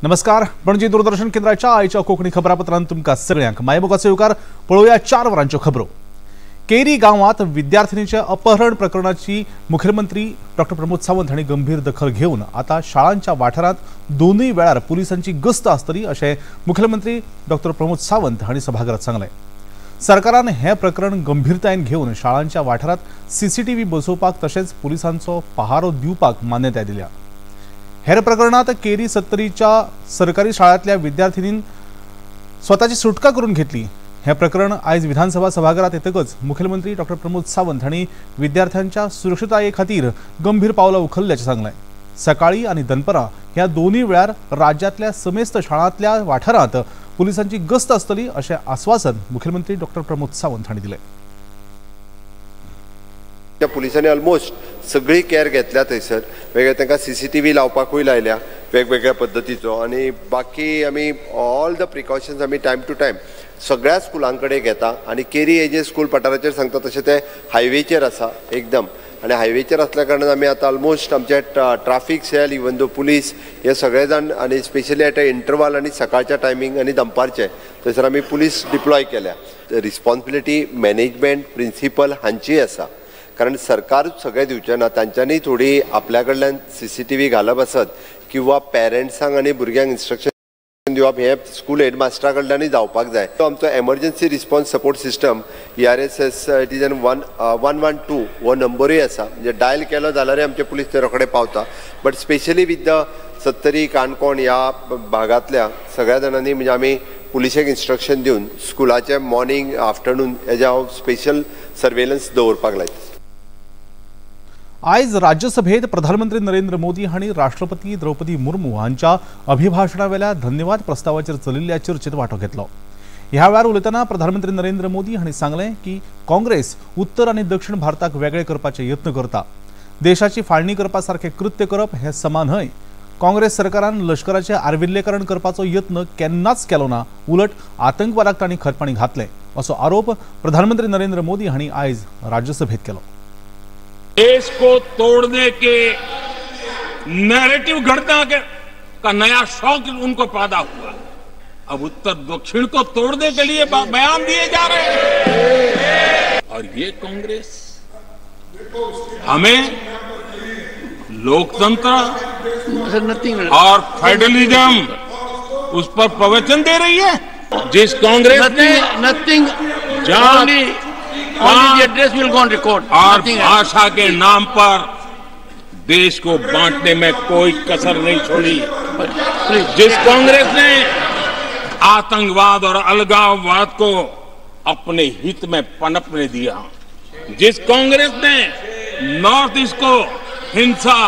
नमस्कार. पणजी दूरदर्शन केंद्राच्या आयच्या कोकणी खबरापत्रांत तुमका सगळ्यांक मायमोगाचो येवकार. पळोवया 4 वरांच्यो खबरो. केरी गावात विद्यार्थिनीच्या अपहरण प्रकरणाची मुख्यमंत्री डॉक्टर प्रमोद सावंत हांणी गंभीर दखल घेऊन आता शाळांच्या वाठारांत दोनूय वेळार पुलिसांची गस्त आसतली अशें मुख्यमंत्री डॉक्टर प्रमोद सावंत हांणी सभागृहात सांगलें. सरकारान हे प्रकरण गंभीरतायेन घेऊन शाळांच्या वाठारांत सीसीटीव्ही बसोवपाक तशेंच पुलिसांचो पहारो दिवपाक मान्यताय दिल्या. हेर प्रकरणात केरी 70च्या सरकारी शाळांतल्या विद्यार्थिनीन स्वताची सुटका करून घेतली. हे प्रकरण आयज विधानसभा सभागृहात येतकच मुख्यमंत्री डॉक्टर प्रमोद सावंत हांणी विद्यार्थ्यांच्या सुरक्षितताये खातीर गंभीर पावलां उखल्ल्याचें सांगलें. सकाळी आनी दनपरां ह्या दोनूय वेळार राज्यातल्या समेस्त शाळांतल्या वाठारांत पुलिसांची गस्त आसतली अशें आश्वासन मुख्यमंत्री डॉक्टर प्रमोद सावंत हांणी दिलें. त्या पुलिसांनी ऑलमोस्ट सगळी केअर घेतल्या थंयसर. वेगळे तांकां सीसीटीव्ही लावपाकूय लायल्या वेगवेगळ्या पद्दतीचो आनी बाकी आमी ऑल द प्रिकॉशन्स आमी टायम टू टायम सगळ्या स्कुलांकडे घेता. आनी केरी हे जे स्कूल पठाराचेर सांगता तशें ते हायवेचेर आसा एकदम. आनी हायवेचेर आसल्या कारणान आमी आतां ऑलमोस्ट आमचे ट्राफीक सेल इवन दो पुलीस हे सगळे जाण आनी स्पेशली एट इंटरवल आनी सकाळच्या टायमींग आनी दनपारचे थंयसर आमी पुलीस डिप्लॉय केल्या. रिस्पॉन्सिबिलिटी मॅनेजमेंट प्रिंसिपल हांची आसा, कारण सरकारूच सगळे दिवचे ना. तांच्यांनी थोडी आपल्या कडल्यान सीसीटीव्ही घालप आसत किंवा पेरंट्सांक आनी भुरग्यांक इन्स्ट्रक्शन दिवप हे स्कूल हेडमास्टरा कडल्यानूय जावपाक जाय. तो आमचो emergency response support system ERSS it is 112 हो नंबरूय आसा. म्हणजे डायल केलो जाल्यार आमचे पुलीस ते रोखडे पावता. But specially with the 70 Canacona ह्या भागांतल्या सगळ्या जाणांनी म्हणजे आमी पुलिसेक इन्स्ट्रक्शन दिवन स्कुलाचे मॉर्निंग आफ्टरनून हेजे हांव स्पेशल सर्वेलन्स दवरपाक लायता. आयज राज्यसभेत प्रधानमंत्री नरेंद्र मोदी हांणी राष्ट्रपती द्रौपदी मुर्मू हांच्या अभिभाशणावेल्या धन्यवाद प्रस्तावाचेर चलिल्ल्या चर्चेत वांटो घेतलो. ह्या वेळार उलयतना प्रधानमंत्री नरेंद्र मोदी हांणी सांगलें की काँग्रेस उत्तर आनी दक्षिण भारताक वेगळे करपाचे यत्न करता. देशाची फाळणी करपा सारखे कृत्य करप हे समान न्हय. काँग्रेस सरकारान लष्कराचे आर्विल्लेकरण करपाचो यत्न केन्नाच केलो ना. उलट आतंकवादाक तांणी खतपाणी घातले असो आरोप प्रधानमंत्री नरेंद्र मोदी हांणी आयज राज्यसभेत केलो. देश को तोड़ने के नैरेटिव घटना का नया शौक उनको पैदा हुआ. अब उत्तर दक्षिण को तोड़ने के लिए बयान दिए जा रहे हैं. और ये कांग्रेस हमें लोकतंत्र और फेडरलिज्म उस पर प्रवचन दे रही है. जिस कांग्रेस ने nothing address will go on record और भाषा के नाम पर देश को बांटने में कोई कसर नहीं छोड़ी. जिस कांग्रेस ने आतंकवाद और अलगाववाद को अपने हित में पनपने दिया, जिस कांग्रेस ने नॉर्थ ईस्ट को हिंसा,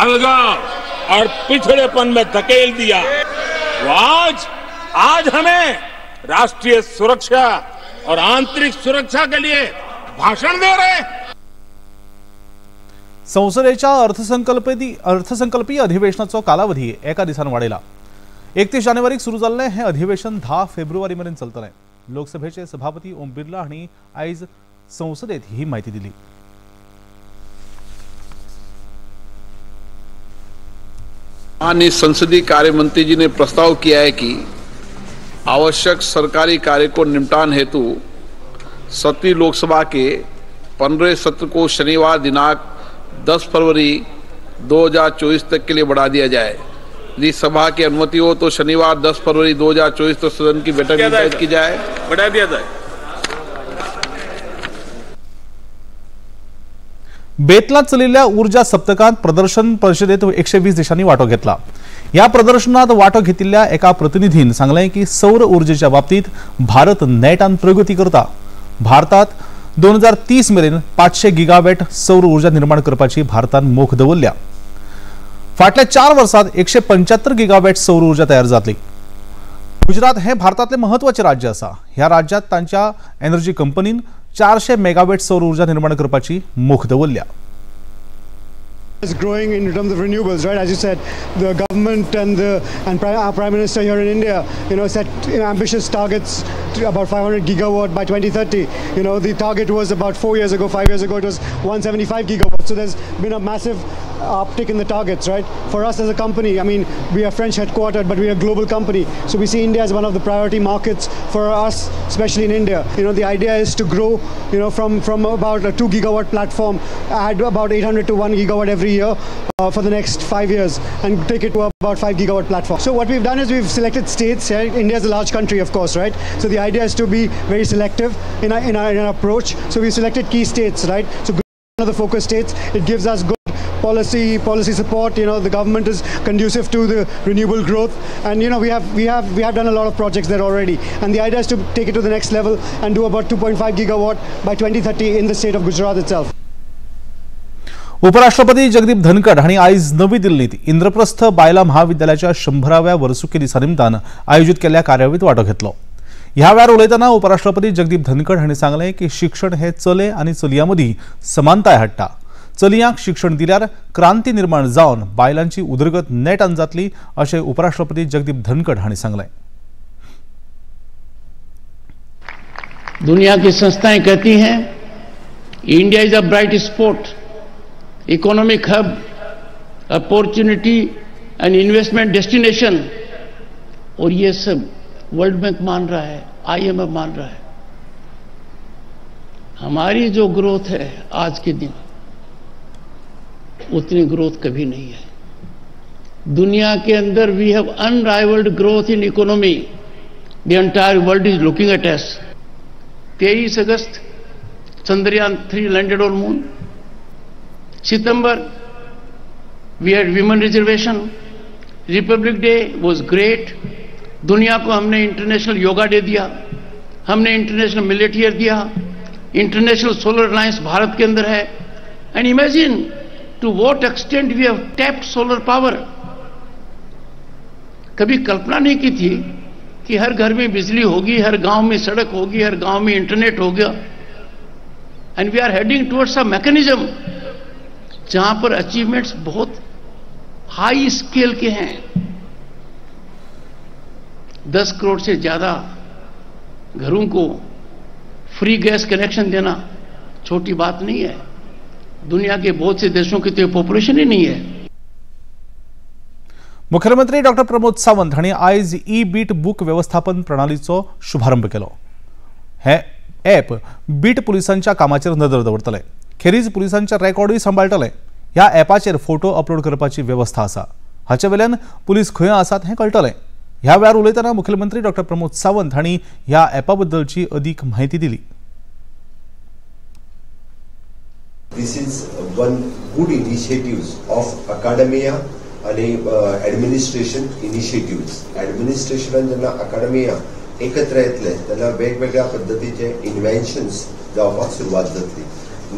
अलगाव और पिछड़ेपन में धकेल दिया, वो आज हमें राष्ट्रीय सुरक्षा और आंतरिक सुरक्षा के लिए भाषण दे रहे. संसदेच्या अर्थसंकल्पीय अधिवेशनाचो कालावधी एका दिसान वाडयला. 31 जानेवारीक सुरू जाल्लें हे अधिवेशन 10 फेब्रुवारी मेरेन चलतलें. लोकसभेचे सभापती ओम बिर्ला हांणी आयज संसदेत ही माहिती दिली. माननीय संसदीय कार्य मंत्री जी ने प्रस्ताव किया है कि आवश्यक सरकारी कार्य को निपटान हेतु 7वीं लोकसभा के 15 सत्र को शनिवार दिनांक 10 फरवरी 2024 तक के लिए बढ़ा दिया जाए. यदि सभा की अनुमति हो तो शनिवार 10 फरवरी 2024 तक सदन की बैठक निर्धारित की जाए, बढ़ा दिया जाए. बेतलात चलिल्ल्या ऊर्जा सप्तकांत प्रदर्शन परिषदेत 120 देशांनी वांटो घेतला. या प्रदर्शनात वांटो घेतिल्ल्या एका प्रतिनिधीन सांगलें की सौर ऊर्जेच्या बाबतीत भारत नेटान प्रगती करता. भारतात 2030 मेरेन 500 गिगावॅट सौर ऊर्जा निर्माण करपाची भारतान मोख दवरल्या. फाटल्या 4 वर्सांत 175 गिगावॅट सौर ऊर्जा तयार जातली. गुजरात हे भारतातले महत्वाचे राज्य आसा. ह्या राज्यात तांच्या एनर्जी कंपनीन 400 मेगावॅट सौर ऊर्जा निर्माण करपाची मोख दवरल्या. Is growing in terms of renewables, right? As you said, the government and our Prime Minister here in India, set ambitious targets to about 500 gigawatt by 2030. The target was about 4 years ago, 5 years ago, it was 175 gigawatts. So there's been a massive uptick in the targets, right? For us as a company, I mean, we are French headquartered, but we are a global company. So we see India as one of the priority markets for us, especially in India. The idea is to grow, from about a 2 gigawatt platform, add about 800 to 1 gigawatt every year for the next 5 years, and take it to about 5 gigawatt platform. So what we've done is we've selected states. India is a large country, of course, right? So the idea is to be very selective in our approach. So we selected key states, right? So one of the focus states, it gives us good policy support. The government is conducive to the renewable growth, and we have done a lot of projects there already, and the idea is to take it to the next level and do about 2.5 gigawatt by 2030 in the state of Gujarat itself. उपराष्ट्रपती जगदीप धनखड हांणी आयज नवी दिल्लीत इंद्रप्रस्थ बायला महाविद्यालयाच्या 100व्या वर्सुकी दिसा निमतान आयोजित केल्ल्या कार्यावळीत वांटो घेतलो। ह्या वेळार उलयतना उपराष्ट्रपती जगदीप धनखड हांणी सांगलें की शिक्षण हे चले आनी चलयां मदीं समानताय हाडटा। चलयांक शिक्षण दिल्यार क्रांती निर्माण जावन बायलांची उदरगत नेटान जातली अशें उपराष्ट्रपती जगदीप धनखड हांणी सांगलें। दुनिया की संस्थाएं कहती हैं India is a bright spot, economic hub, opportunity and investment destination, और ये सब वर्ल्ड बैंक मान रहा है, IMF मान रहा है। हमारी जो ग्रोथ है आज के दिन, उतनी ग्रोथ कभी नहीं है दुनिया के अंदर। We have unrivalled growth in economy, the entire world is looking at us. 23 अगस्त चंद्रयान 3 लैंडेड ऑन मून। सितंबर we had women reservation. Republic day was great. दुनिया को हमने इंटरनेशनल योगा डे दिया, हमने इंटरनेशनल मिलेट ईयर दिया, इंटरनेशनल सोलर अलायंस भारत के अंदर है। And imagine to what extent we have tapped solar power. कभी कल्पना नहीं की थी कि हर घर में बिजली होगी, हर गांव में सड़क होगी, हर गांव में इंटरनेट होगा। And we are heading towards a mechanism जहां पर अचीवमेंट्स बहुत हाई स्केल के हैं। 10 करोड़ से ज्यादा घरों को फ्री गैस कनेक्शन देना छोटी बात नहीं है। दुनिया के बहुत से देशों की तो पॉपुलेशन ही नहीं है। मुख्यमंत्री डॉ प्रमोद सावंत हांणी आयज ई-बीट बूक व्यवस्थापन प्रणालीचो शुभारंभ केलो। हे ॲप बीट पुलिसांच्या कामाचेर नदर दवरतले, खेरीज पुलिसांचे रेकॉर्डूय सांबाळटले। ह्या ॲपाचेर फोटो अपलोड करपाची व्यवस्था आसा, हाचे वेल्यान पुलीस खंय आसात हें कळटलें। ह्या वेळार उलयतना मुख्यमंत्री डॉ प्रमोद सावंत हांणी ह्या ॲपाबद्दलची अदीक म्हायती दिली। This is one good initiatives of academia and administration initiatives. Administration and academia एकत्र येतले तेन्ना वेगवेगळ्या पद्धतीचे इन्व्हेन्शन्स जावपाक सुरवात जातली।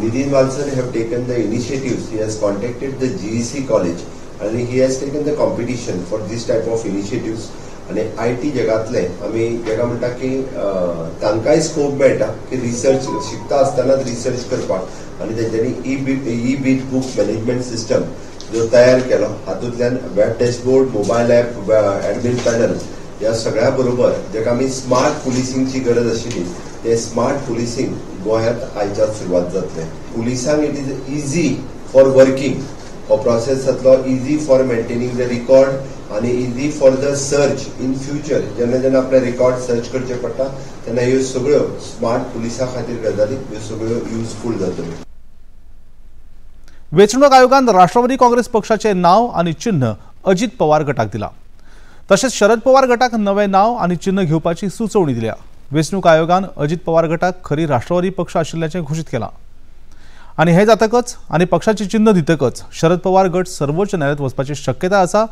Nitin Valsan have taken the initiatives. He has contacted the GEC college and he has taken the competition for this type of initiatives. आणि IT जगातले आम्ही जगा म्हणटा की तांकांय स्कोप मेळटा की रिसर्च शिकता आसतना रिसर्च करपाक आणि तेंच्यांनी ई-बीट बुक मॅनेजमेंट सिस्टम जो तयार केलो, हातूंतल्यान web dashboard, mobile app, admin panel ह्या सगळ्या बरोबर जेका आमी स्मार्ट पुलिसिंगची गरज आशिल्ली ते स्मार्ट पुलिसिंग गोंयांत आयच्यान सुरवात जातले। पुलिसांक it is easy for working, हो प्रोसेस जातलो easy for maintaining the record आणि easy for the search in future. जेन्ना जेन्ना आपले रिकॉर्ड सर्च करचे पडटा तेन्ना ह्यो सगळ्यो स्मार्ट पुलिसां खातीर गजाली ह्यो सगळ्यो युजफूल जातल्यो। वेंचणूक आयोगान राष्ट्रवादी काँग्रेस पक्षाचे नाव आणि चिन्ह अजित पवार गटाक दिला, तशेंच शरद पवार गटाक नवे नाव आणि चिन्ह घेवपाची सुचोवणी दिल्या। वेंचणूक आयोगान अजित पवार गटाक खरी राष्ट्रवादी पक्ष आशिल्ल्याचें घोशीत केलां आणि हे जातकच आणि पक्षाचे चिन्ह दितकच शरद पवार गट सर्वोच्च न्यायालयात वचपाची शक्यता आसा।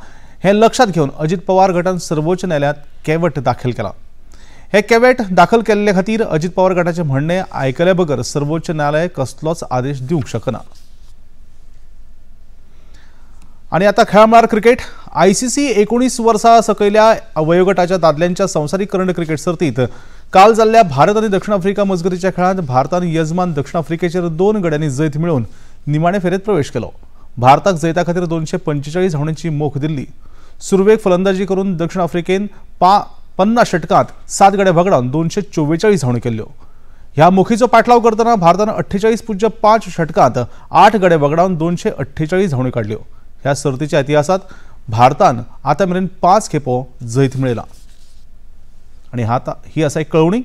हे लक्षात घेवन अजित पवार गटान सर्वोच्च न्यायालयात केवट दाखल केला। हे केवट दाखल केल्ले खातीर अजित पवार गटाचे म्हणणे आयकले बगर सर्वोच्च न्यायालय कसलोच आदेश दिवंक शकना। आणि आता खेळामळार क्रिकेट। ICC 19 वर्सां सकयल्या वयोगटाच्या दादल्यांच्या संवसारीकरण क्रिकेट सर्तीत काल जाल्ल्या भारत आणि दक्षिण आफ्रिका मजगतीच्या खेळांत भारतान यजमान दक्षिण आफ्रिकेचेर 2 गड्यांनी जैत मेळोवन निमाणे फेरयेत प्रवेश केलो। भारताक जैता खातीर 245 धांवड्यांची मोख दिल्ली। सुरवेक फलंदाजी करून दक्षिण आफ्रिकेन 50 षटकांत 7 गडे वगडावन 244 धांवड्यो केल्ल्यो। ह्या मोखीचो पाठलाव करताना भारतानं 48.5 षटकांत 8 गडे वगडावन 248 धावण्यो काढल्यो। ह्या सर्तीच्या इतिहासात भारतान आता मेरेन 5 खेपो जैत मेळयला। आणि ही आसा एक कळवणी।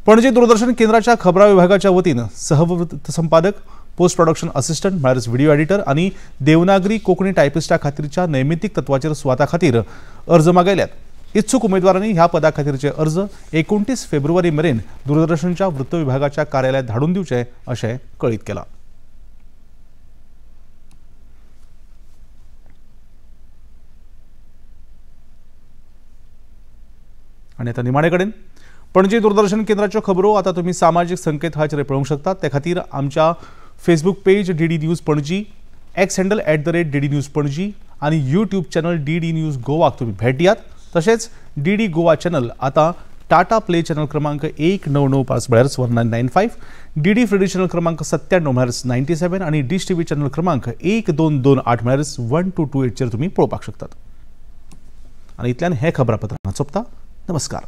पणजी दूरदर्शन केंद्राच्या खबरां विभागाच्या वतीन सहवृत्त संपादक, पोस्ट प्रोडक्शन असिस्टंट म्हळ्यार व्हिडिओ एडिटर आणि देवनागरी कोंकणी टायपिस्टा खातीरच्या नैमितीक तत्वाचेर सुवाता खातीर अर्ज मागयल्यात। इच्छुक उमेदवारांनी ह्या पदा खातीरचे अर्ज 29 फेब्रुवारी मेरेन दूरदर्शनच्या वृत्त विभागाच्या कार्यालयात धाडून दिवचे अशें कळीत केलां। आणि आता निमाणे कडेन पणजी दूरदर्शन केंद्राच्यो खबरो आता तुम्ही सामाजिक संकेतथळाचेर पळोवंक शकतात। त्या खातीर आमच्या Facebook page DD news Panaji, x handle @DD news Panaji आणि यूट्यूब चॅनल डीडी न्यूज गोवाक तुम्ही भेट दियात। तसेच डीडी गोवा चॅनल आता टाटा प्ले चॅनल क्रमांक 199 म्हळ्यार 1995, डीडी फ्रीडी चॅनल क्रमांक 97 म्हळ्यार 97 आणि डिश टीव्ही चॅनल क्रमांक 1228 म्हळ्यार 1228 चेर तुम्ही पळोवपाक शकतात। आणि इतल्यान हे खबरापत्र सोंपता। नमस्कार।